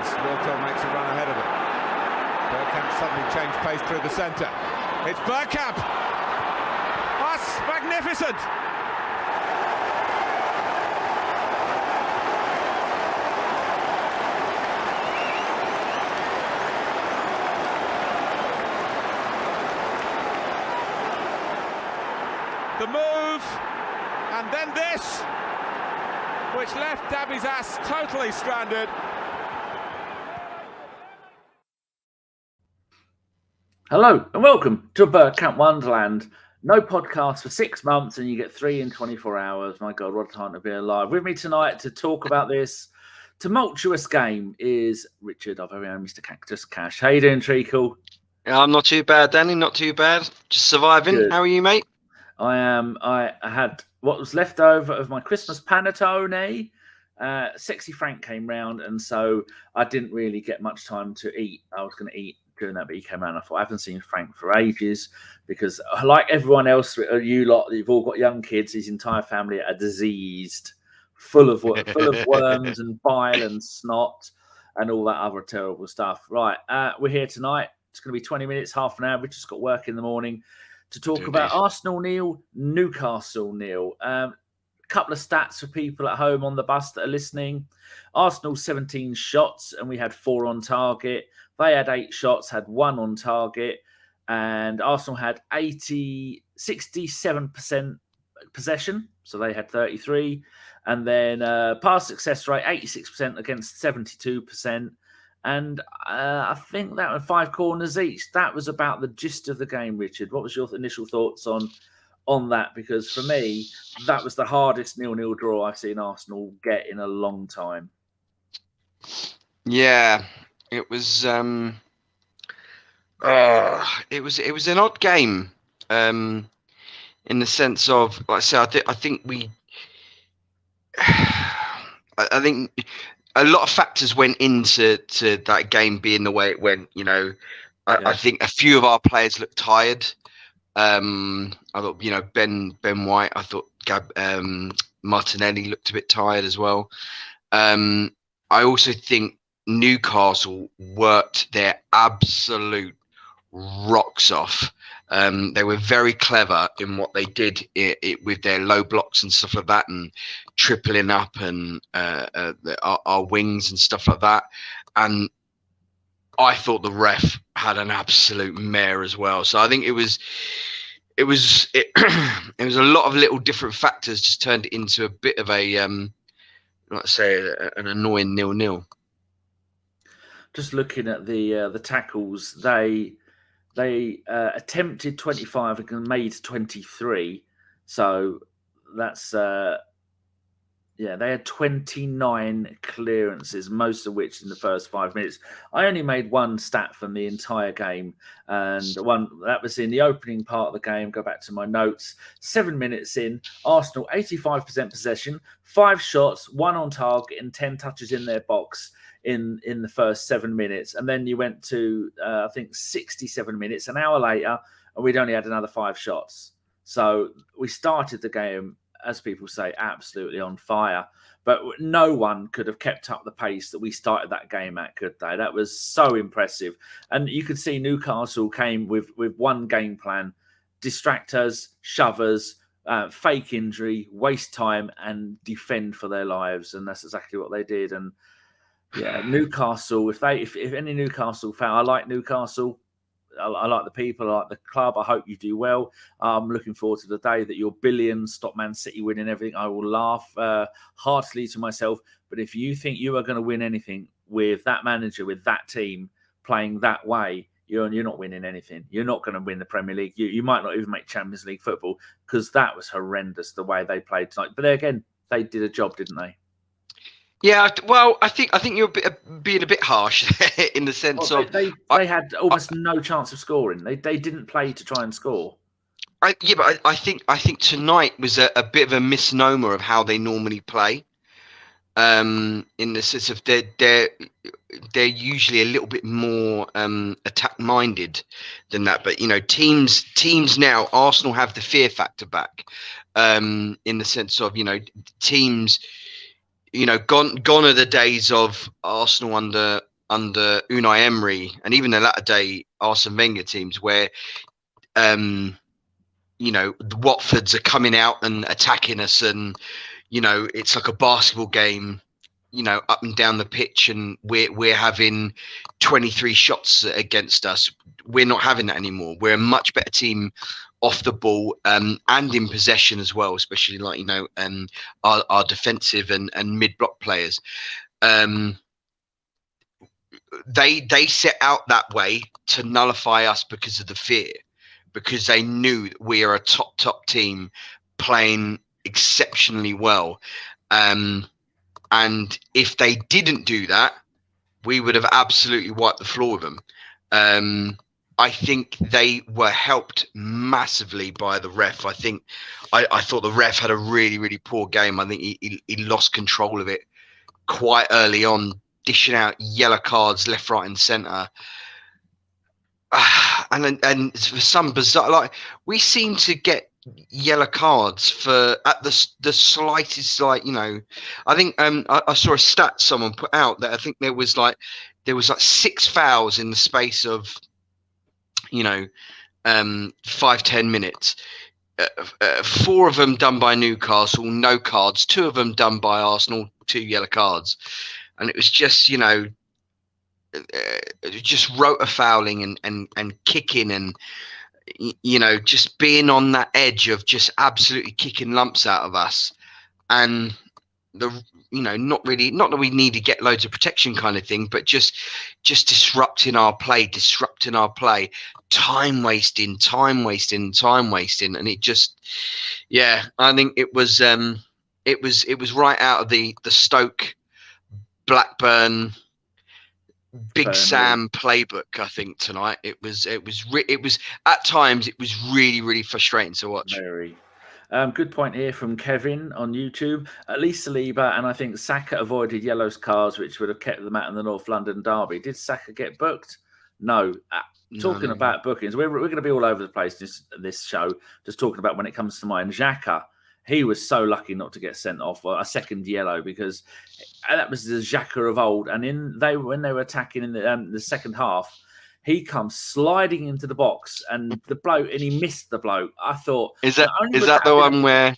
as Wilco makes a run ahead of him. Bergkamp suddenly changed pace through the centre. It's Bergkamp! That's magnificent! The move, and then this, which left Davies Ass totally stranded. Hello and welcome to Bergkamp Wonderland. No podcast for 6 months and you get 3 in 24 hours. My God, what a time to be alive. With me tonight to talk about this tumultuous game is Richard, our very own Mr. Cactus Cash. How you doing, Treacle? I'm not too bad, Danny. Not too bad. Just surviving. Good. How are you, mate? I am. I had what was left over of my Christmas panettone. Sexy Frank came round, and so I didn't really get much time to eat. I was going to eat during that, but he came around. I thought, I haven't seen Frank for ages because, like everyone else, you lot, you've all got young kids. His entire family are diseased, full of worms and bile and snot and all that other terrible stuff. Right, we're here tonight. It's going to be 20 minutes, half an hour. We've just got work in the morning to talk about Arsenal 0, Newcastle 0. Couple of stats for people at home on the bus that are listening. Arsenal 17 shots and we had 4 on target. They had 8 shots, had 1 on target, and Arsenal had 67% possession, so they had 33, and then pass success rate 86% against 72%, and I think that was 5 corners each. That was about the gist of the game, Richard. What was your initial thoughts on that? Because for me, that was the hardest 0-0 draw I've seen Arsenal get in a long time. Yeah, it was. It was an odd game, in the sense of, like I say, I think a lot of factors went into that game being the way it went. You know, I think a few of our players looked tired. I thought, Ben White. I thought Martinelli looked a bit tired as well. I also think Newcastle worked their absolute rocks off. They were very clever in what they did with their low blocks and stuff like that, and tripling up and our wings and stuff like that. And I thought the ref had an absolute mare as well. So I think it was a lot of little different factors just turned it into a bit of a let's say an annoying 0-0. Just looking at the tackles, they attempted 25 and made 23. So that's they had 29 clearances, most of which in the first 5 minutes. I only made one stat from the entire game, and one that was in the opening part of the game. Go back to my notes. 7 minutes in, Arsenal 85% possession, 5 shots, 1 on target, and 10 touches in their box in the first 7 minutes. And then you went to I think 67 minutes, an hour later, and we'd only had another 5 shots. So we started the game, as people say, absolutely on fire. But no one could have kept up the pace that we started that game at, could they? That was so impressive. And you could see Newcastle came with one game plan: distract us, shove us, fake injury, waste time, and defend for their lives. And that's exactly what they did. And yeah, Newcastle, if any Newcastle fan, I like Newcastle. I like the people, I like the club. I hope you do well. I'm looking forward to the day that your billions stop Man City winning everything. I will laugh heartily to myself. But if you think you are going to win anything with that manager, with that team playing that way, you're not winning anything. You're not going to win the Premier League. You might not even make Champions League football, because that was horrendous the way they played tonight. But again, they did a job, didn't they? Yeah, well, I think you're being a bit harsh in the sense of they had almost no chance of scoring. They didn't play to try and score. But I think tonight was a bit of a misnomer of how they normally play. In the sense of they're usually a little bit more attack minded than that. But teams now, Arsenal have the fear factor back. In the sense of teams. Gone are the days of Arsenal under under Unai Emery and even the latter day Arsene Wenger teams where, you know, the Watfords are coming out and attacking us, and you know, it's like a basketball game, you know, up and down the pitch, and we're having 23 shots against us. We're not having that anymore. We're a much better team off the ball, and in possession as well, especially like, you know, our defensive and mid block players. They set out that way to nullify us because of the fear, because they knew that we are a top team playing exceptionally well. And if they didn't do that, we would have absolutely wiped the floor with them. I think they were helped massively by the ref. I thought the ref had a really, really poor game. I think he lost control of it quite early on, dishing out yellow cards left, right, and centre. And for some bizarre, like, we seem to get yellow cards for at the slightest, like, you know, I think I saw a stat someone put out that I think there was like 6 fouls in the space of, you know, 5-10 minutes. 4 of them done by Newcastle, no cards. 2 of them done by Arsenal, 2 yellow cards. And it was just, you know, just rotor fouling and kicking, and, you know, just being on that edge of just absolutely kicking lumps out of us. And you know, not that we need to get loads of protection kind of thing, but just disrupting our play, time wasting. And it just, yeah, I think it was right out of the Stoke, Blackburn, Big Sam playbook. I think tonight it was at times it was really, really frustrating to watch. Very. Good point here from Kevin on YouTube. At least Saliba and I think Saka avoided yellow cards, which would have kept them out in the North London derby. Did Saka get booked? No. Talking about bookings, we're going to be all over the place this show, just talking about when it comes to mine. Xhaka, he was so lucky not to get sent off, a second yellow, because that was the Xhaka of old. And when they were attacking in the second half, he comes sliding into the box, and he missed the bloke. I thought, is that the one where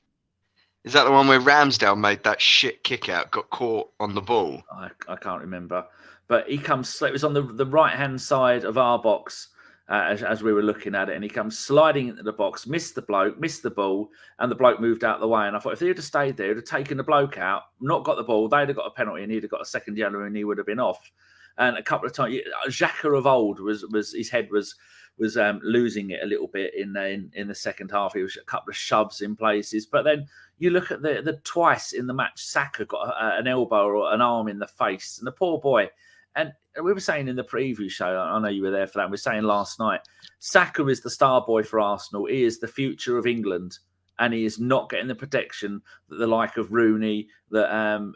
Ramsdale made that shit kick out, got caught on the ball? I can't remember, but he comes. It was on the right hand side of our box as we were looking at it, and he comes sliding into the box, missed the bloke, missed the ball, and the bloke moved out of the way. And I thought if he had stayed there, he'd have taken the bloke out, not got the ball, they'd have got a penalty, and he'd have got a second yellow, and he would have been off. And a couple of times, Xhaka of old was his head was losing it a little bit in the second half. He was a couple of shoves in places, but then you look at the twice in the match, Saka got an elbow or an arm in the face, and the poor boy. And we were saying in the preview show, I know you were there for that. We were saying last night, Saka is the star boy for Arsenal. He is the future of England. And he is not getting the protection that the like of Rooney, that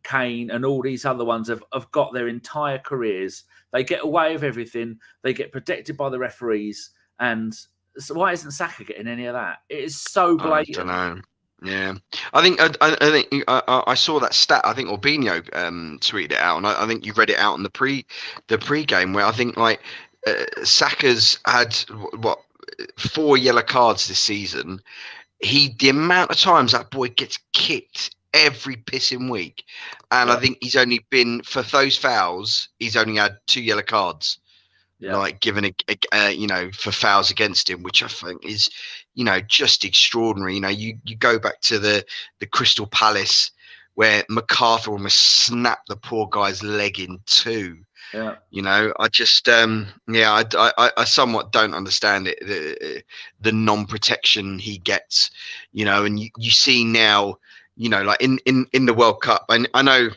Kane, and all these other ones have got their entire careers. They get away with everything. They get protected by the referees. And so why isn't Saka getting any of that? It is so blatant. I don't know. Yeah, I think I saw that stat. I think Orbinho tweeted it out, and I think you read it out in the pre-game, where I think like Saka's had 4 yellow cards this season. The amount of times that boy gets kicked every pissing week, and I think he's only been, for those fouls, he's only had 2 yellow cards, like given for fouls against him, which I think is, just extraordinary. You go back to the Crystal Palace where MacArthur almost snapped the poor guy's leg in 2. Yeah. I just I somewhat don't understand it, the non-protection he gets, and you see now, like in the World Cup, and I know,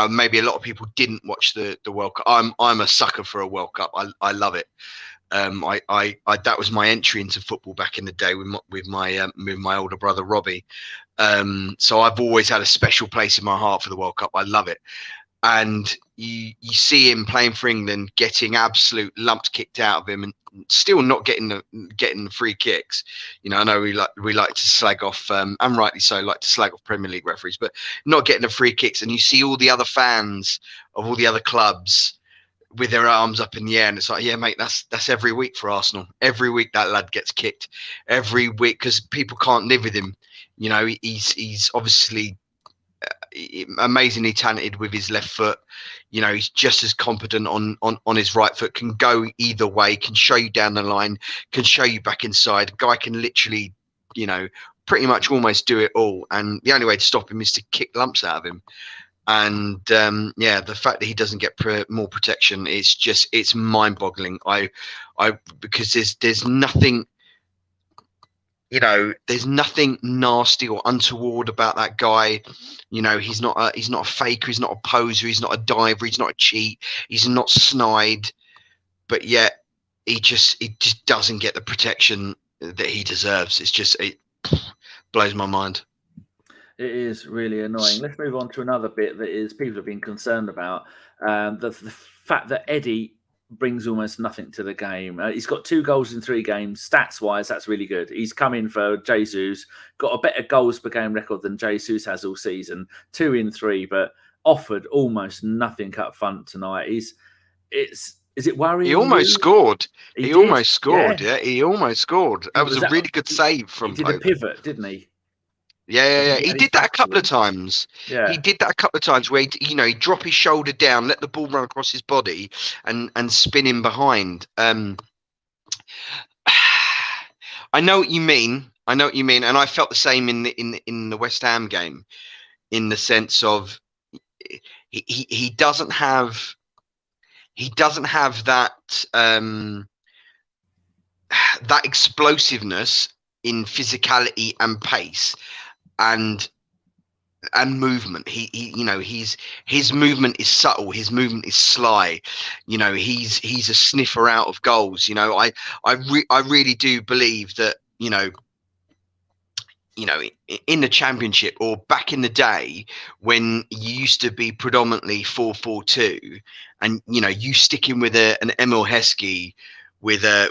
maybe a lot of people didn't watch the World Cup. I'm a sucker for a World Cup. I love it. I that was my entry into football back in the day with my older brother, Robbie. So I've always had a special place in my heart for the World Cup. I love it. and you see him playing for England, getting absolute lumps kicked out of him, and still not getting the free kicks. You know, I know we like to slag off, and rightly so, like to slag off Premier League referees, but not getting the free kicks. And you see all the other fans of all the other clubs with their arms up in the air, and it's like, yeah, mate, that's every week for Arsenal. Every week that lad gets kicked. Every week, because people can't live with him. You know, he's obviously amazingly talented with his left foot. You know, he's just as competent on his right foot, can go either way, can show you down the line, can show you back inside. Guy can literally, you know, pretty much almost do it all. And the only way to stop him is to kick lumps out of him. And yeah, the fact that he doesn't get more protection is just, it's mind-boggling. Because there's nothing, you know, there's nothing nasty or untoward about that guy. You know, he's not a faker, he's not a poser, he's not a diver, he's not a cheat, he's not snide, but yet he just doesn't get the protection that he deserves. It blows my mind. It is really annoying. Let's move on to another bit that is people have been concerned about. The fact that Eddie brings almost nothing to the game. He's got 2 goals in 3 games. Stats-wise, that's really good. He's come in for Jesus, got a better goals per game record than Jesus has all season. 2 in 3, but offered almost nothing up front tonight. Is it worrying? He almost scored. He almost scored. Yeah. He almost scored. That was a really good save from. He did a pivot, didn't he? Yeah. He did that a couple of times. Yeah. He did that a couple of times where he'd drop his shoulder down, let the ball run across his body, and spin in behind. I know what you mean. And I felt the same in the West Ham game, in the sense of he doesn't have that that explosiveness in physicality and pace and movement. His movement is subtle, his movement is sly. You know, he's a sniffer out of goals. You know, I really do believe that, you know, in the Championship or back in the day when you used to be predominantly 4-4-2, and you stick in with an Emile Heskey with a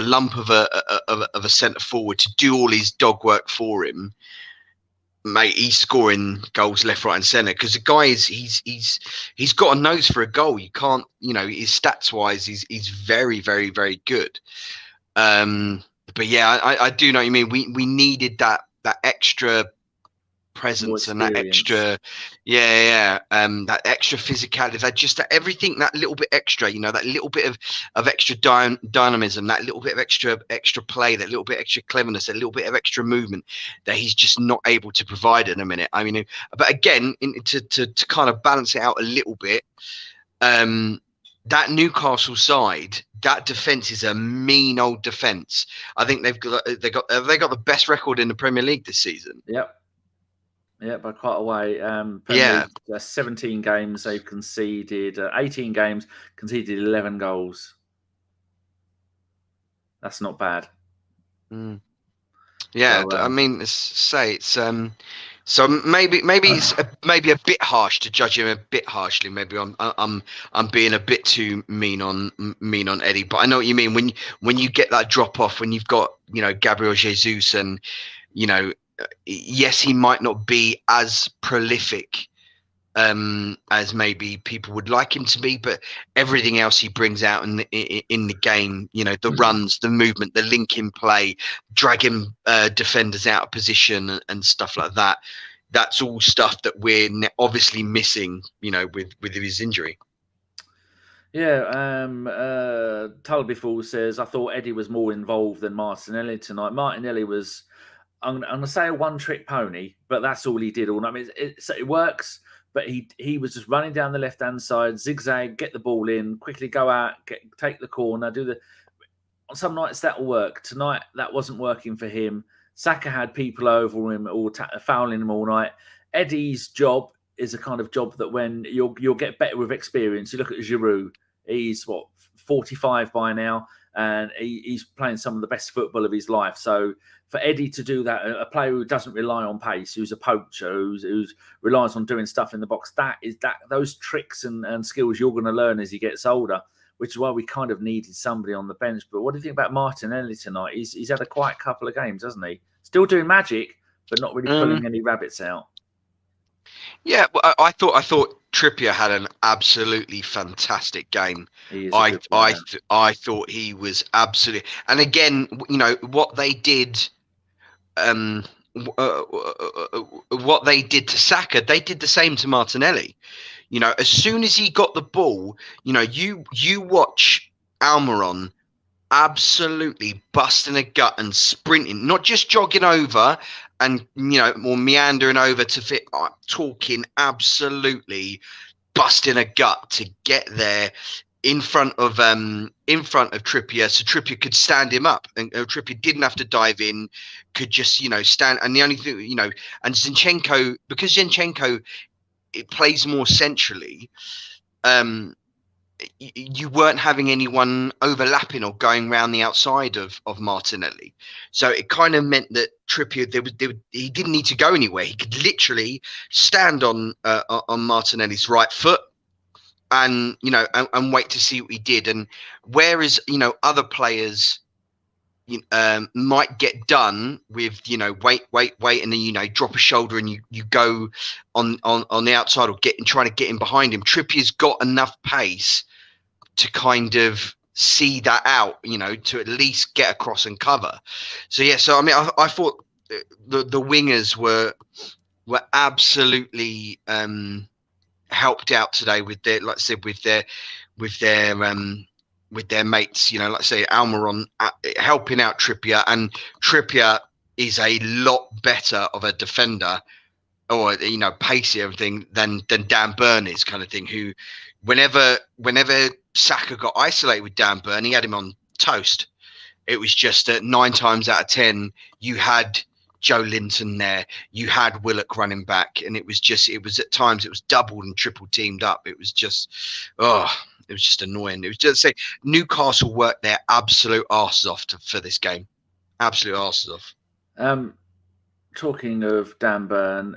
lump of a centre forward to do all his dog work for him, mate, he's scoring goals left, right, and centre, because the guy he's got a nose for a goal. You can't, his stats wise, he's very, very, very good. But yeah, I do know what you mean. We needed that extra presence and that extra, that extra physicality, that everything, that little bit extra, that little bit of extra dynamism, that little bit of extra play, that little bit extra cleverness, that little bit of extra movement that he's just not able to provide in a minute. I mean, but again, to kind of balance it out a little bit, that Newcastle side, that defence is a mean old defence. I think they got the best record in the Premier League this season. Yep. Yeah, by quite a way. 17 games they've conceded, 18 games, conceded 11 goals. That's not bad. Yeah, so, I mean, so maybe it's maybe a bit harsh to judge him a bit harshly. Maybe I'm being a bit too mean on Eddie, but I know what you mean when you get that drop off, when you've got Gabriel Jesus, and yes, he might not be as prolific as maybe people would like him to be, but everything else he brings out in the game, the runs, the movement, the linking play, dragging defenders out of position and stuff like that, that's all stuff that we're obviously missing, with his injury. Yeah, Tulbyfall says, I thought Eddie was more involved than Martinelli tonight. Martinelli was, I'm going to say, a one-trick pony, but that's all he did all night. I mean, it works. But he was just running down the left-hand side, zigzag, get the ball in, quickly go out, take the corner, on some nights that'll work. Tonight, that wasn't working for him. Saka had people over him, or fouling him all night. Eddie's job is a kind of job that when you'll get better with experience. You look at Giroud, he's 45 by now. and he's playing some of the best football of his life. So for Eddie to do that, a player who doesn't rely on pace, who's a poacher, who's relies on doing stuff in the box, those tricks and skills you're going to learn as he gets older, which is why we kind of needed somebody on the bench. But what do you think about Martinelli tonight? He's had a quiet couple of games, hasn't he? Still doing magic, but not really pulling any rabbits out. Yeah, well, I thought Trippier had an absolutely fantastic game. I thought he was absolutely, and again, what they did, what they did to Saka, they did the same to Martinelli. As soon as he got the ball, you watch Almiron absolutely busting a gut and sprinting, not just jogging over and or meandering over to fit, talking absolutely busting a gut to get there in front of Trippier, so Trippier could stand him up, and Trippier didn't have to dive in, could just stand. And the only thing, and Zinchenko, because Zinchenko, it plays more centrally, you weren't having anyone overlapping or going around the outside of Martinelli. So it kind of meant that Trippier, he didn't need to go anywhere. He could literally stand on Martinelli's right foot and wait to see what he did. And whereas other players might get done with wait, and then drop a shoulder and you go on the outside or trying to get in behind him, Trippier's got enough pace to kind of see that out, to at least get across and cover. So yeah, so I mean, I thought the wingers were absolutely helped out today with their, like I said, with their mates, like I say, Almiron helping out Trippier, and Trippier is a lot better of a defender, or pacey everything than Dan Burn is, kind of thing. Who, whenever Saka got isolated with Dan Burn, he had him on toast. It was just 9 times out of 10 you had Joe Linton there, you had Willock running back, and it was at times it was doubled and triple teamed up. It was just it was just annoying. It was just say Newcastle worked their absolute arses off for this game. Absolute arses off. Talking of Dan Burn,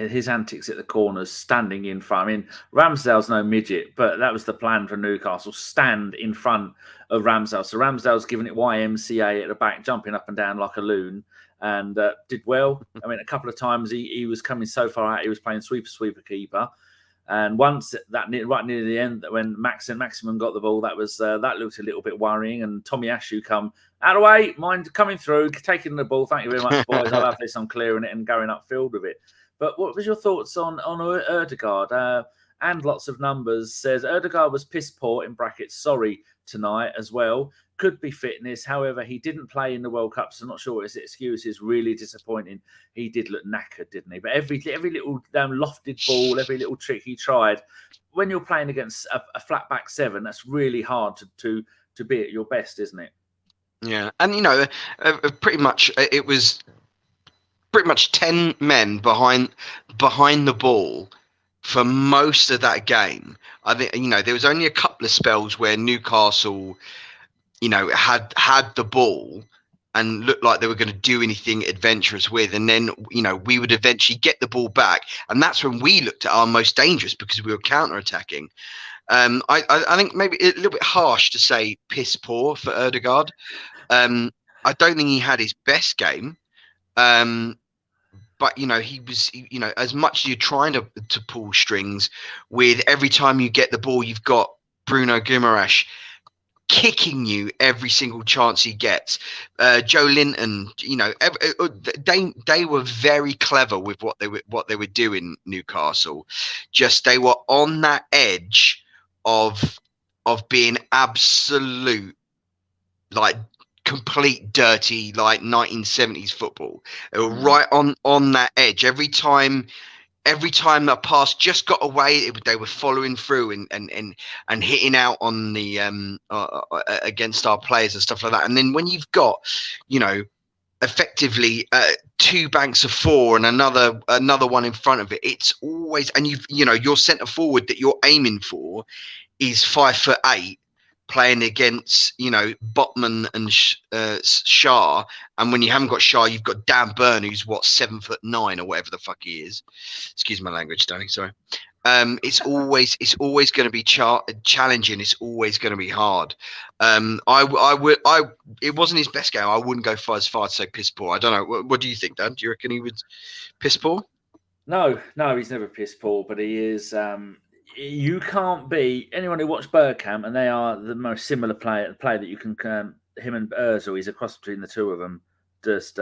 his antics at the corners, standing in front. I mean, Ramsdale's no midget, but that was the plan for Newcastle. Stand in front of Ramsdale. So Ramsdale's giving it YMCA at the back, jumping up and down like a loon, and did well. I mean, a couple of times he was coming so far out, he was playing sweeper keeper. And once right near the end, when Maximum got the ball, that looked a little bit worrying. And Tomiyasu come out of the way, mind coming through, taking the ball. Thank you very much, boys. I'll have this. I'm clearing it and going upfield with it. But what was your thoughts on Odegaard? And lots of numbers says Odegaard was piss poor in brackets. Sorry tonight as well. Could be fitness. However, he didn't play in the World Cup, so I'm not sure what his excuse is. Really disappointing. He did look knackered, didn't he? But every little lofted ball, every little trick he tried. When you're playing against a flat back 7, that's really hard to be at your best, isn't it? Yeah, and pretty much it was pretty much 10 men behind the ball for most of that game. I think there was only a couple of spells where Newcastle had the ball and looked like they were going to do anything adventurous with, and then we would eventually get the ball back, and that's when we looked at our most dangerous because we were counter-attacking. I think maybe a little bit harsh to say piss poor for Odegaard. I don't think he had his best game, but he was as much as you're trying to pull strings with, every time you get the ball, you've got Bruno Guimaraes kicking you every single chance he gets. Joe Linton, they were very clever with what they were doing. Newcastle, just they were on that edge of being absolute, like, complete dirty, like 1970s football. They were right on that edge. Every time that pass just got away, they were following through and hitting out on the against our players and stuff like that. And then when you've got effectively 2 banks of 4 and another one in front of it, it's always, and your centre forward that you're aiming for is 5'8", playing against, Botman and Shah, and when you haven't got Shah, you've got Dan Burn, who's 7'9" or whatever the fuck he is. Excuse my language, Danny. Sorry. It's always going to be challenging. It's always going to be hard. It wasn't his best game. I wouldn't go as far to say piss poor. I don't know. What do you think, Dan? Do you reckon he was piss poor? No, he's never piss poor, but he is. You can't be anyone who watched Bergkamp, and they are the most similar player that you can. Him and Ozil, he's a cross between the two of them. Just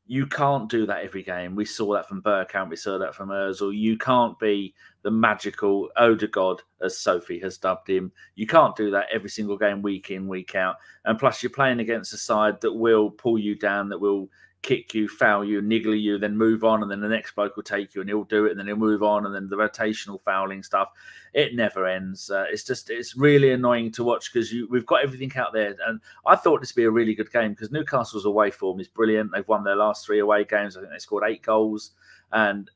you can't do that every game. We saw that from Bergkamp. We saw that from Ozil. You can't be the magical Odegaard, as Sophie has dubbed him. You can't do that every single game, week in, week out. And plus, you're playing against a side that will pull you down, that will kick you, foul you, niggle you, then move on, and then the next bloke will take you and he'll do it, and then he'll move on, and then the rotational fouling stuff. It never ends. It's really annoying to watch because we've got everything out there. And I thought this would be a really good game because Newcastle's away form is brilliant. They've won their last 3 away games. I think they scored 8 goals. And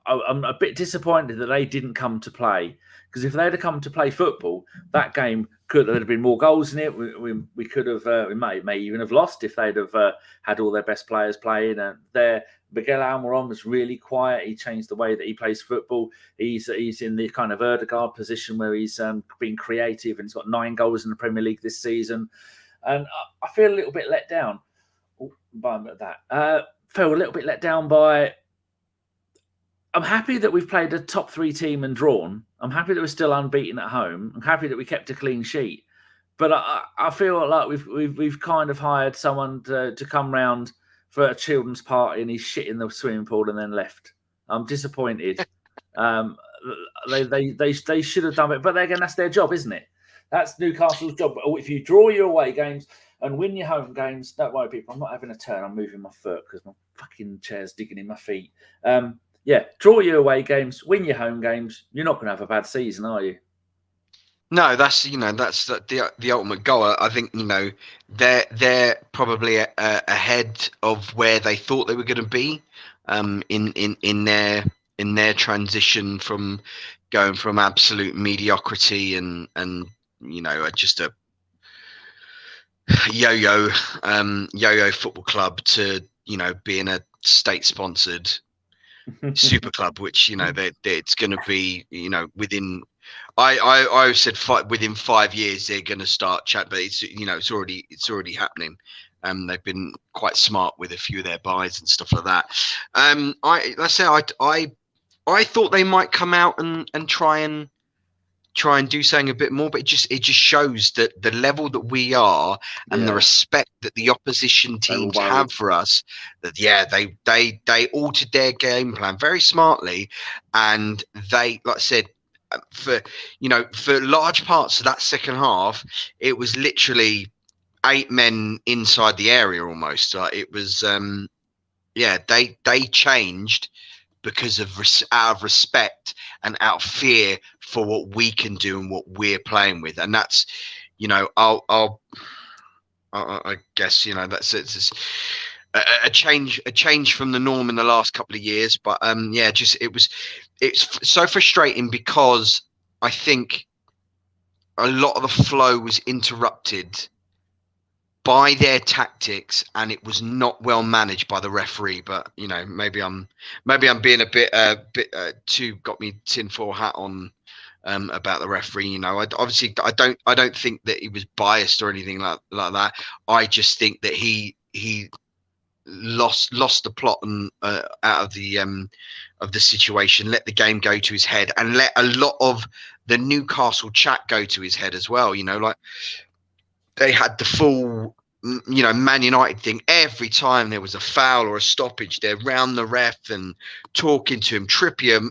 I'm a bit disappointed that they didn't come to play, because if they'd have come to play football, that game could have been more goals in it. We could have we may even have lost if they'd have had all their best players playing. And Miguel Almiron was really quiet. He changed the way that he plays football. He's in the kind of Odegaard position where he's been creative, and he's got 9 goals in the Premier League this season. And I feel a little bit let down by that. Feel a little bit let down by. I'm happy that we've played a top 3 team and drawn. I'm happy that we're still unbeaten at home. I'm happy that we kept a clean sheet. But I feel like we've kind of hired someone to come round for a children's party, and he's shit in the swimming pool and then left. I'm disappointed. They should have done it, but again, that's their job, isn't it? That's Newcastle's job. If you draw your away games and win your home games, don't worry, people. I'm not having a turn. I'm moving my foot because my fucking chair's digging in my feet. Yeah, draw your away games, win your home games. You're not going to have a bad season, are you? No, that's the ultimate goal. I think they're probably ahead of where they thought they were going to be in their transition from going from absolute mediocrity and just a yo-yo football club to being a state-sponsored super club, which it's going to be within. I said within 5 years they're going to start chat, but it's already happening. They've been quite smart with a few of their buys and stuff like that. I thought they might come out and try and do something a bit more, but it just shows that the level that we are and the respect that the opposition teams have for us, that they altered their game plan very smartly, and they, like I said, for large parts of that second half, it was literally 8 men inside the area almost. It was they changed because of out of respect and out of fear for what we can do and what we're playing with. And that's, I guess, that's it's a change from the norm in the last couple of years. But it's so frustrating because I think a lot of the flow was interrupted by their tactics, and it was not well managed by the referee. But maybe I'm being a bit too got me tinfoil hat on about the referee. I don't think that he was biased or anything like that. I just think that he lost the plot and out of the situation, let the game go to his head, and let a lot of the Newcastle chat go to his head as well. Like they had the full Man United thing. Every time there was a foul or a stoppage, they're round the ref and talking to him. Trippier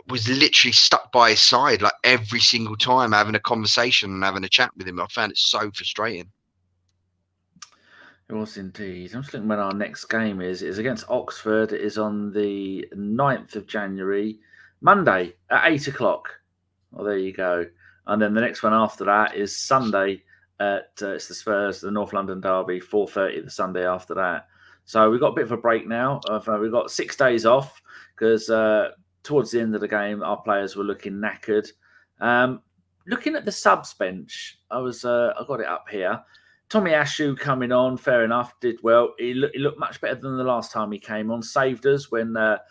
was literally stuck by his side like every single time, having a conversation and having a chat with him. I found it so frustrating. It was indeed. I'm just looking when our next game is. It's against Oxford. It is on the 9th of January, Monday at 8 o'clock. Well, there you go. And then the next one after that is Sunday at it's the Spurs, the North London derby, 4:30 the Sunday after that. So we've got a bit of a break now. We've got 6 days off because towards the end of the game, our players were looking knackered. looking at the subs bench, I got it up here. Tomiyasu coming on, fair enough, did well. He looked much better than the last time he came on. Saved us when to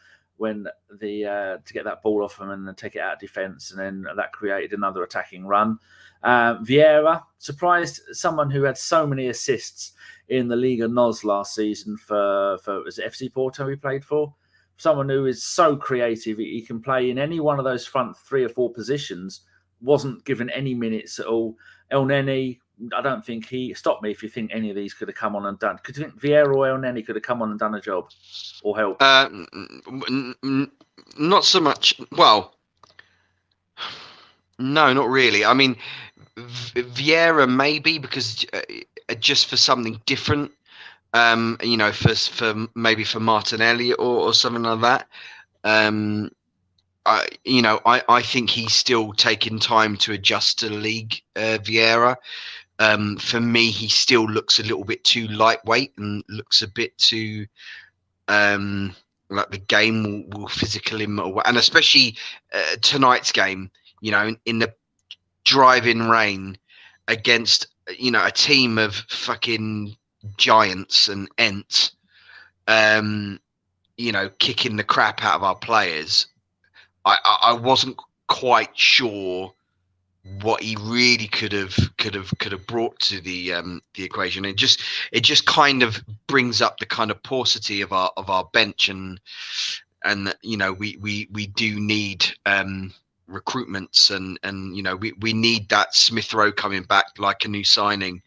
get that ball off him and then take it out of defence, and then that created another attacking run. Vieira, surprised someone who had so many assists in the Liga NOS last season for was it FC Porto he played for? Someone who is so creative, he can play in any one of those front 3 or 4 positions. Wasn't given any minutes at all. Elneny, I don't think stop me if you think any of these could have come on and done. Could you think Vieira or Elneny could have come on and done a job or help? Not so much. Well, no, not really. I mean, Vieira maybe because just for something different. For maybe for Martinelli or something like that. I think he's still taking time to adjust to the league, Vieira. For me, he still looks a little bit too lightweight and looks a bit too like the game will physical him, and especially tonight's game. In the driving rain against a team of fucking giants and ents, kicking the crap out of our players. I wasn't quite sure what he really could have brought to the equation. It just kind of brings up the kind of paucity of our bench, and we do need recruitments, and we need that Smith Rowe coming back like a new signing.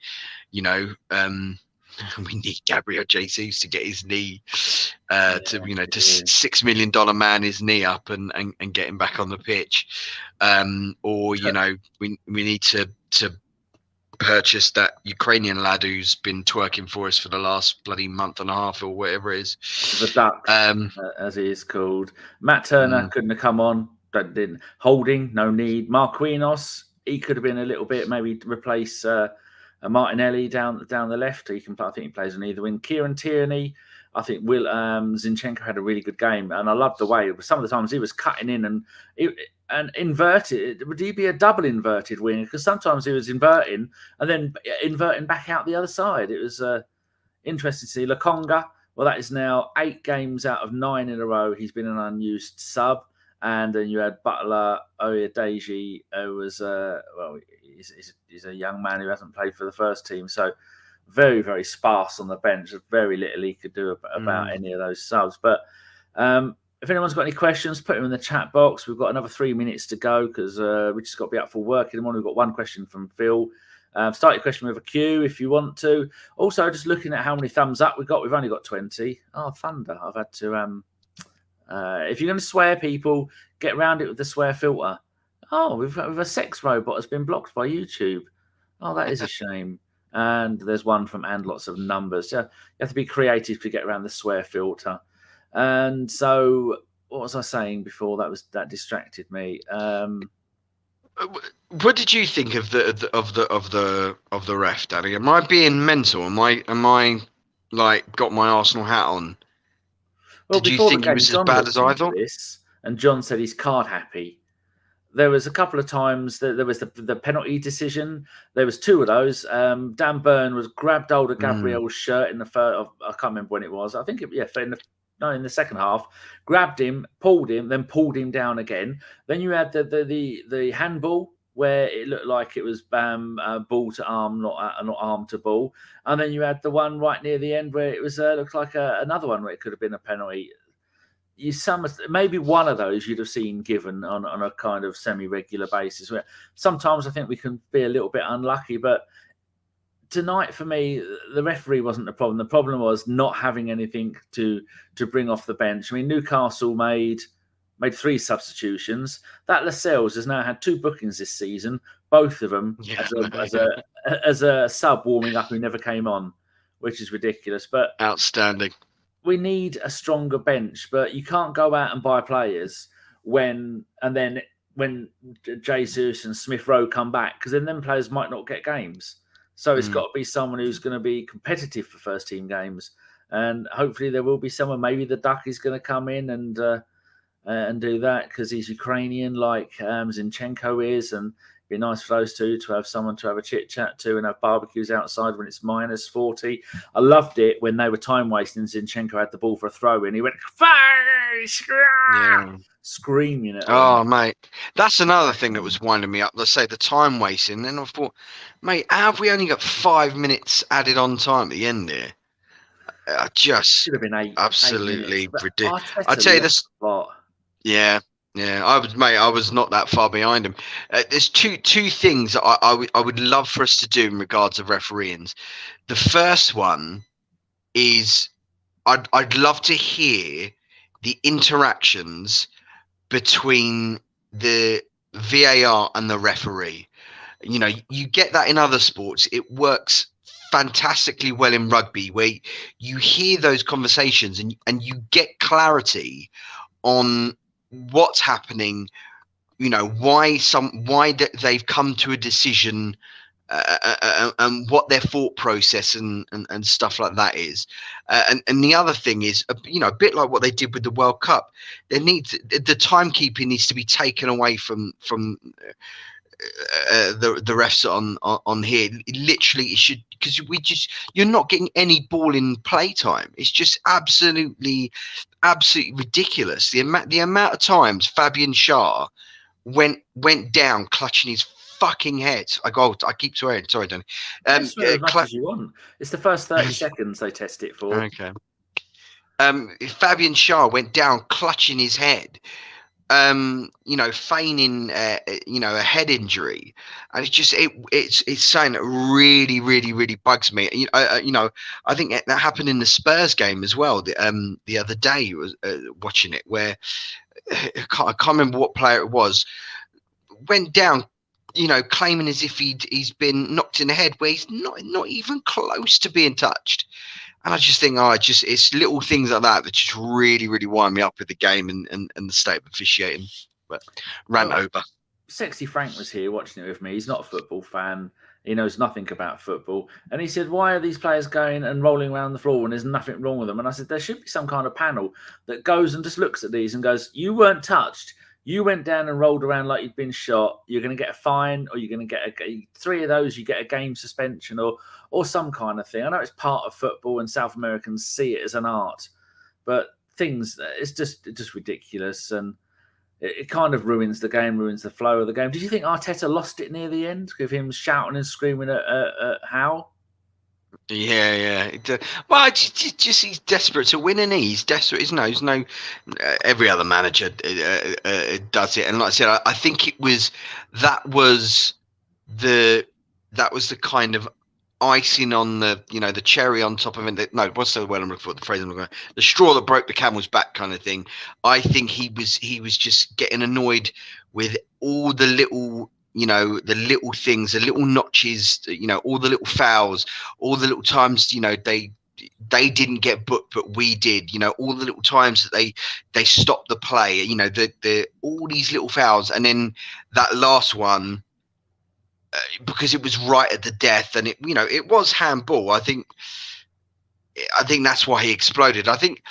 We need Gabriel Jesus to get his knee to $6 million man his knee up and get him back on the pitch, we need to purchase that Ukrainian lad who's been twerking for us for the last bloody month and a half or whatever it is, the Duck, as he is called. Matt Turner couldn't have come on. Didn't. Holding, no need. Marquinhos, he could have been a little bit, maybe replace Martinelli down the left. I think he plays on either wing. Kieran Tierney, I think Zinchenko had a really good game, and I loved the way some of the times he was cutting in and inverted. Would he be a double inverted winger? Because sometimes he was inverting and then inverting back out the other side. It was interesting to see. Lokonga, well, that is now 8 games out of 9 in a row. He's been an unused sub. And then you had Butler Oyedeji, who was he's a young man who hasn't played for the first team, so very, very sparse on the bench. Very little he could do about any of those subs. But if anyone's got any questions, put them in the chat box. We've got another 3 minutes to go because we just got to be up for work in the morning. We've got one question from Phil. Start your question with a Q if you want to. Also, just looking at how many thumbs up we've got. We've only got 20. Oh, thunder! I've had to. If you're going to swear, people, get around it with the swear filter. Oh, we've a sex robot has been blocked by YouTube. Oh, that is a shame. And there's one from and lots of numbers. So you have to be creative to get around the swear filter. And so, what was I saying before? That distracted me. What did you think of the ref, Danny? Am I being mental? Am I like got my Arsenal hat on? Well, did you think it was as bad as I thought? And John said he's card happy. There was a couple of times that there was the penalty decision. There was 2 of those. Dan Burn was grabbed hold of Gabriel's shirt in the first. I can't remember when it was. I think in the second half, grabbed him, pulled him, then pulled him down again. Then you had the handball where it looked like it was ball to arm, not arm to ball. And then you had the one right near the end where it was looked like another one where it could have been a penalty. Maybe one of those you'd have seen given on a kind of semi-regular basis. Where sometimes I think we can be a little bit unlucky, but tonight for me, the referee wasn't the problem. The problem was not having anything to bring off the bench. I mean, Newcastle made 3 substitutions. That Lascelles has now had 2 bookings this season, both of them as a sub warming up who never came on, which is ridiculous. But outstanding. We need a stronger bench, but you can't go out and buy players when Jesus and Smith Rowe come back, because then players might not get games. So it's got to be someone who's going to be competitive for first team games, and hopefully there will be someone. Maybe the Duck is going to come in and do that because he's Ukrainian, like Zinchenko is, and Be nice for those two to have someone to have a chit chat to and have barbecues outside when it's minus 40. I loved it when they were time wasting. Zinchenko had the ball for a throw in. He went, face! Screaming at them. Oh, mate. That's another thing that was winding me up. Let's say the time wasting. Then I thought, mate, how have we only got 5 minutes added on time at the end there? Just should have been eight. Absolutely 8 minutes. ridiculous. I tell you this. Yeah. I was not that far behind him. There's two things that I would love for us to do in regards of refereeing. The first one is I'd love to hear the interactions between the VAR and the referee. You know, you get that in other sports. It works fantastically well in rugby, where you hear those conversations and you get clarity on what's happening, you know, why they've come to a decision, and what their thought process and stuff like that is. And the other thing is, you know, a bit like what they did with the World Cup, the timekeeping needs to be taken away from the refs on here. Literally, it should, because you're not getting any ball in play time. It's just absolutely ridiculous. The amount of times Fabian Schär went down clutching his fucking head. I keep swearing. Sorry, Danny. Swear as much as you want. It's the first 30 seconds they test it for. Okay. Fabian Schär went down clutching his head, you know, feigning you know, a head injury, and it's something that really, really, really bugs me. You know, I think that happened in the Spurs game as well. The other day, was watching it, where I can't remember what player it was, went down, you know, claiming as if he's been knocked in the head, where he's not even close to being touched. And I just think, it's little things like that just really, really wind me up with the game and the state of officiating. But rant over. Sexy Frank was here watching it with me. He's not a football fan. He knows nothing about football. And he said, why are these players going and rolling around the floor when there's nothing wrong with them? And I said, there should be some kind of panel that goes and just looks at these and goes, you weren't touched. You went down and rolled around like you'd been shot. You're going to get a fine, or you're going to get 3 of those. You get a game suspension, or some kind of thing. I know it's part of football, and South Americans see it as an art, but it's just ridiculous, and it kind of ruins the game, ruins the flow of the game. Did you think Arteta lost it near the end with him shouting and screaming at Howe? Yeah. Well, just he's desperate to win, and he's desperate. He's no. Every other manager does it, and like I said, I think that was the kind of icing on the, you know, the cherry on top of it. No, what's the word I'm looking for? The phrase I'm looking for? The straw that broke the camel's back kind of thing. I think he was just getting annoyed with all the little, you know, the little things, the little notches, you know, all the little fouls, all the little times, you know, they didn't get booked, but we did, you know, all the little times that they stopped the play, you know, the all these little fouls. And then that last one, because it was right at the death, and it, you know, it was handball. I think that's why he exploded. I think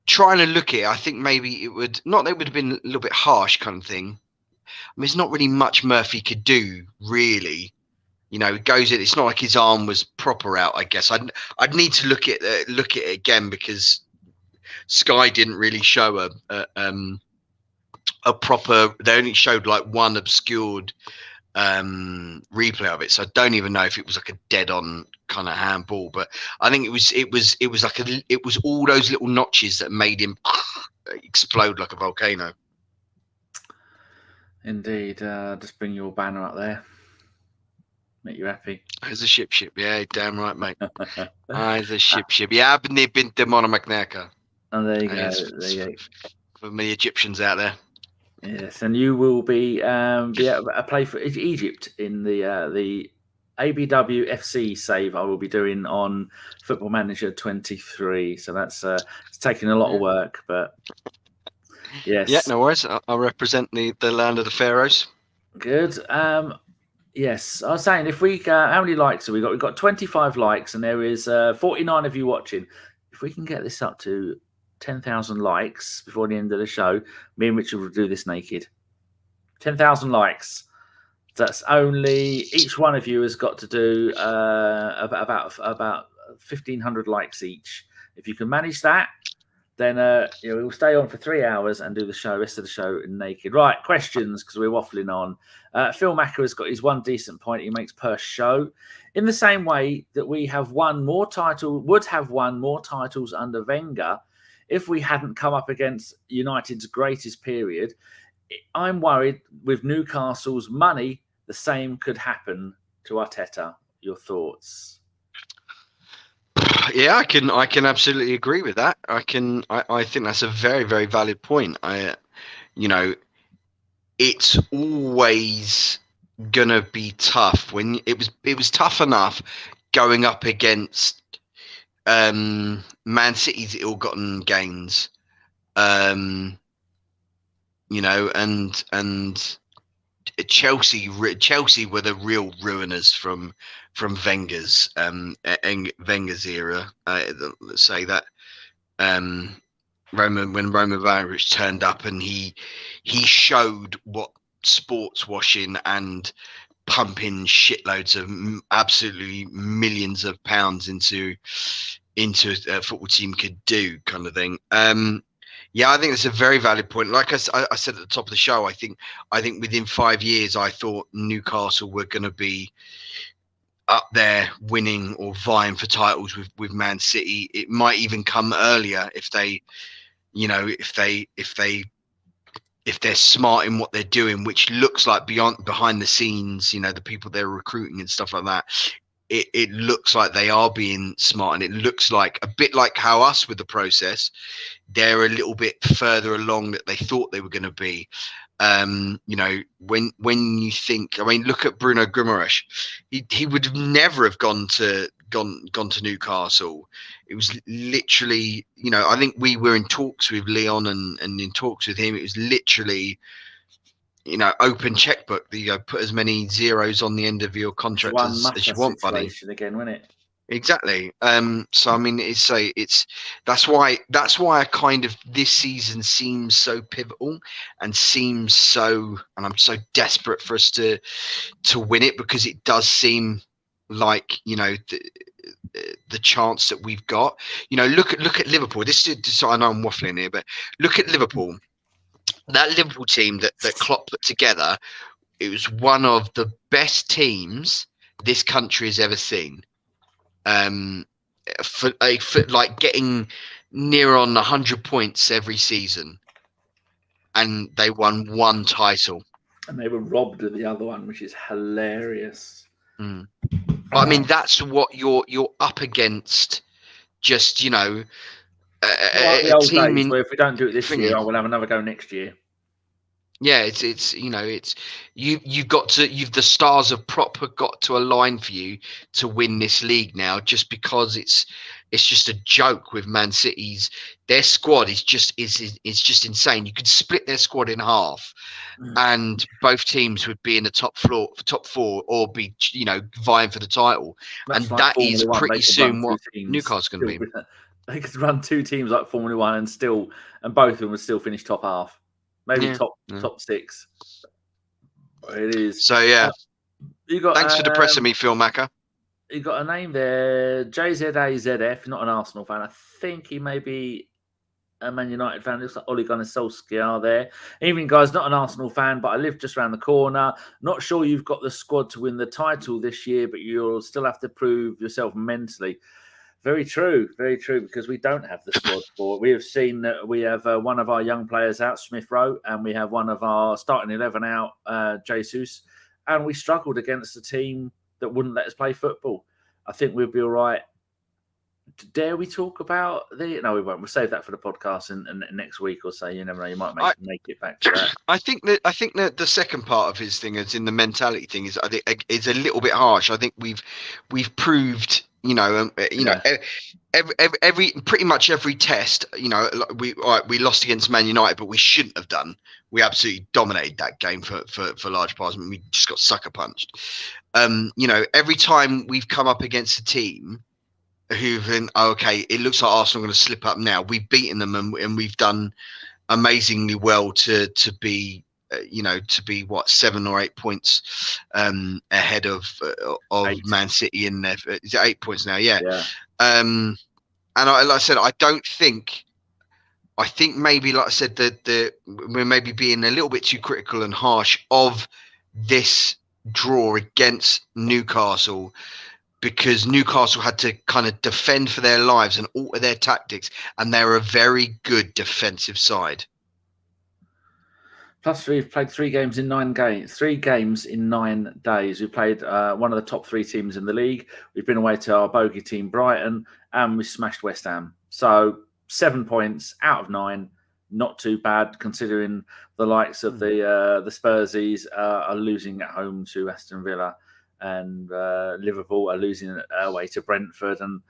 trying to look at it, I think maybe it would have been a little bit harsh kind of thing. I mean, there's not really much Murphy could do, really. You know, it goes in. It's not like his arm was proper out. I guess I'd need to look at it again, because Sky didn't really show a proper. They only showed like one obscured replay of it, so I don't even know if it was like a dead-on kind of handball. But I think it was all those little notches that made him explode like a volcano. Indeed. Just bring your banner up there. Make you happy. There's a ship. Yeah, damn right, mate. There's a ship. Yeah, I've been to Monomacnaca. Oh, there you go. There you go. For the Egyptians out there. Yes, and you will be a play for Egypt in the ABW FC save I will be doing on Football Manager 23. So that's it's taking a lot of work, but yes. Yeah, no worries. I'll represent the land of the pharaohs. Good. Yes, I was saying, if we how many likes have we got? We've got 25 likes, and there is 49 of you watching. If we can get this up to 10,000 likes before the end of the show, me and Richard will do this naked. 10,000 likes. That's only each one of you has got to do about 1,500 likes each. If you can manage that, then we'll stay on for 3 hours and do the rest of the show naked. Right, questions, because we're waffling on. Phil Macker has got his one decent point he makes per show. In the same way that we would have won more titles under Wenger if we hadn't come up against United's greatest period. I'm worried with Newcastle's money, the same could happen to Arteta. Your thoughts? Yeah, I can absolutely agree with that. I think that's a very, very valid point. It's always gonna be tough. When it was tough enough going up against Man City's ill-gotten gains, and Chelsea were the real ruiners from Wenger's era. Let's say that when Roman Abramovich turned up and he showed what sports washing and pumping shitloads of absolutely millions of pounds into a football team could do, kind of thing. Yeah, I think it's a very valid point. Like I said at the top of the show, I think within 5 years, I thought Newcastle were going to be up there winning or vying for titles with Man City. It might even come earlier if they're smart in what they're doing, which looks like behind the scenes, the people they're recruiting and stuff like that. It looks like they are being smart, and it looks like a bit like how us with the process, they're a little bit further along that they thought they were going to be. When you think, look at Bruno Guimaraes. He would never have gone to Newcastle. It was literally, I think we were in talks with Leon and in talks with him. It was literally, open checkbook. Put as many zeros on the end of your contract as you want, buddy. Again, wasn't it? Exactly. So that's why I kind of, this season seems so pivotal and I'm so desperate for us to win it, because it does seem like the chance that we've got. Look at Liverpool. So I know I'm waffling here, but look at Liverpool. That Liverpool team that Klopp put together, it was one of the best teams this country has ever seen. For like getting near on 100 points every season, and they won one title, and they were robbed of the other one, which is hilarious. That's what you're up against. Just the old days where if we don't do it this year, I will have another go next year. Yeah, you've the stars have proper got to align for you to win this league now, just because it's just a joke with Man City's. Their squad is just insane. You could split their squad in half, and both teams would be in the top four, or be vying for the title. That's and like that Formula is pretty soon what Newcastle's going to be. They could run two teams like Formula One and both of them would still finish top half. Maybe top six. It is. So yeah. Thanks for depressing me, Phil Macker. You got a name there, JZAZF, not an Arsenal fan. I think he may be a Man United fan. Looks like Oleksandr Solskjaer there. Evening, guys. Not an Arsenal fan, but I live just around the corner. Not sure you've got the squad to win the title this year, but you'll still have to prove yourself mentally. Very true, because we don't have the squad for it. We have seen that we have one of our young players out, Smith Rowe, and we have one of our starting 11 out, Jesus, and we struggled against a team that wouldn't let us play football. I think we'll be all right. Dare we talk about No, we won't. We'll save that for the podcast and next week or so. You never know. You might make it back to that. I think that the second part of his thing is in the mentality thing is, I think, is a little bit harsh. I think we've proved. Every pretty much every test, we lost against Man United, but we shouldn't have done. We absolutely dominated that game for large parts. We just got sucker punched. Every time we've come up against a team who've been, it looks like Arsenal are going to slip up now. We've beaten them and we've done amazingly well to be to be 7 or 8 points ahead of Man City in there. Is it 8 points now? Yeah. And like I said, I think maybe, like I said, that we're maybe being a little bit too critical and harsh of this draw against Newcastle, because Newcastle had to kind of defend for their lives and alter their tactics, and they're a very good defensive side. Plus, we've played 3 games in 9 games. 3 games in 9 days. We played one of the top 3 teams in the league. We've been away to our bogey team, Brighton, and we smashed West Ham. So 7 points out of 9, not too bad considering the likes of the Spursies are losing at home to Aston Villa, and Liverpool are losing away to Brentford. And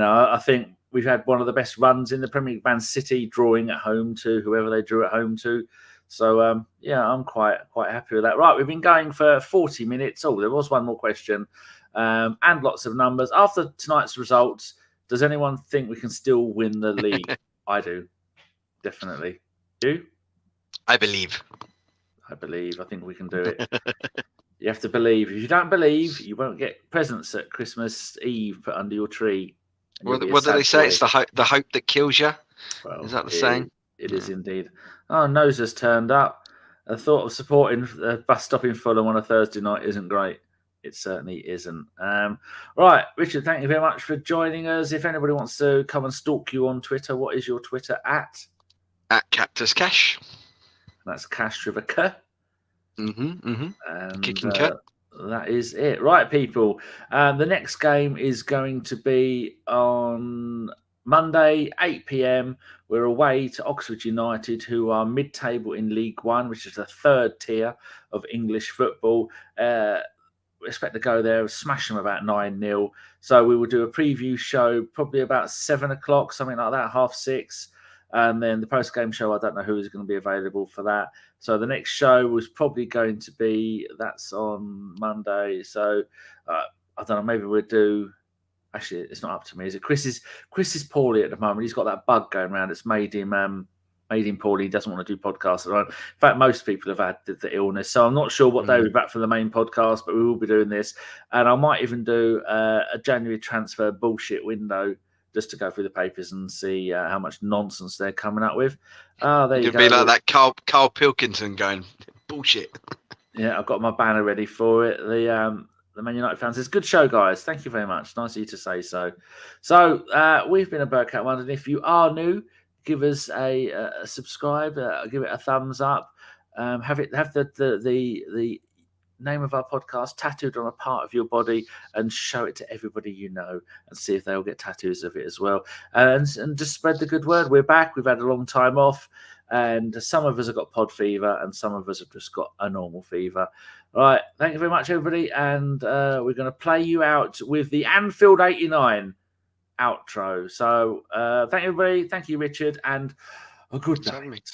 I think we've had one of the best runs in the Premier League. Man City drawing at home to whoever they drew at home to. So, I'm quite happy with that. Right, we've been going for 40 minutes. Oh, there was one more question and lots of numbers. After tonight's results, does anyone think we can still win the league? I do. Definitely. You? I believe. I think we can do it. You have to believe. If you don't believe, you won't get presents at Christmas Eve put under your tree. What do they say? It's the hope that kills you. Well, is that the saying? It is indeed. Oh, Nose has turned up. The thought of supporting a bus stop in Fulham on a Thursday night isn't great. It certainly isn't. Right, Richard, thank you very much for joining us. If anybody wants to come and stalk you on Twitter, what is your Twitter at? At Cactus Cash. That's Cash with a K. And Kicking cut. That is it. Right, people. The next game is going to be on Monday, 8 p.m. We're away to Oxford United, who are mid-table in League One, which is the 3rd tier of English football. We expect to go there, smash them about 9-0. So we will do a preview show probably about 7 o'clock, something like that, 6:30. And then the post-game show, I don't know who is going to be available for that. So the next show was probably going to be, that's on Monday. So I don't know, maybe we'll do... Actually, it's not up to me, is it? Chris is poorly at the moment. He's got that bug going around. It's made him poorly. He doesn't want to do podcasts. In fact, most people have had the illness. So I'm not sure what day we'll be back for the main podcast, but we will be doing this. And I might even do a January transfer bullshit window just to go through the papers and see how much nonsense they're coming up with. There you go. It'd be like that Carl Pilkington going, bullshit. Yeah, I've got my banner ready for it. The Man United fans says, good show, guys. Thank you very much. Nice of you to say so. So we've been a Bergkamp One, and if you are new, give us a subscribe, give it a thumbs up, have the name of our podcast tattooed on a part of your body, and show it to everybody you know, and see if they'll get tattoos of it as well. And just spread the good word. We're back. We've had a long time off, and some of us have got pod fever, and some of us have just got a normal fever. All right, thank you very much, everybody, and we're going to play you out with the Anfield 89 outro. So thank you, everybody. Thank you, Richard, and a good night.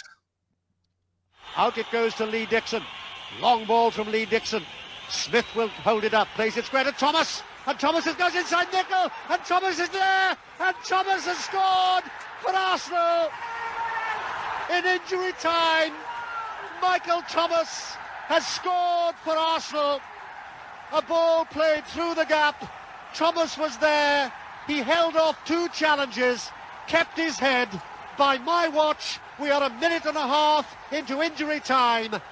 Out it goes to Lee Dixon. Long ball from Lee Dixon. Smith will hold it up, plays it square to Thomas, and Thomas goes inside Nickel, and Thomas is there, and Thomas has scored for Arsenal in injury time. Michael Thomas has scored for Arsenal. A ball played through the gap. Thomas was there. He held off 2 challenges, kept his head. By my watch, we are a minute and a half into injury time.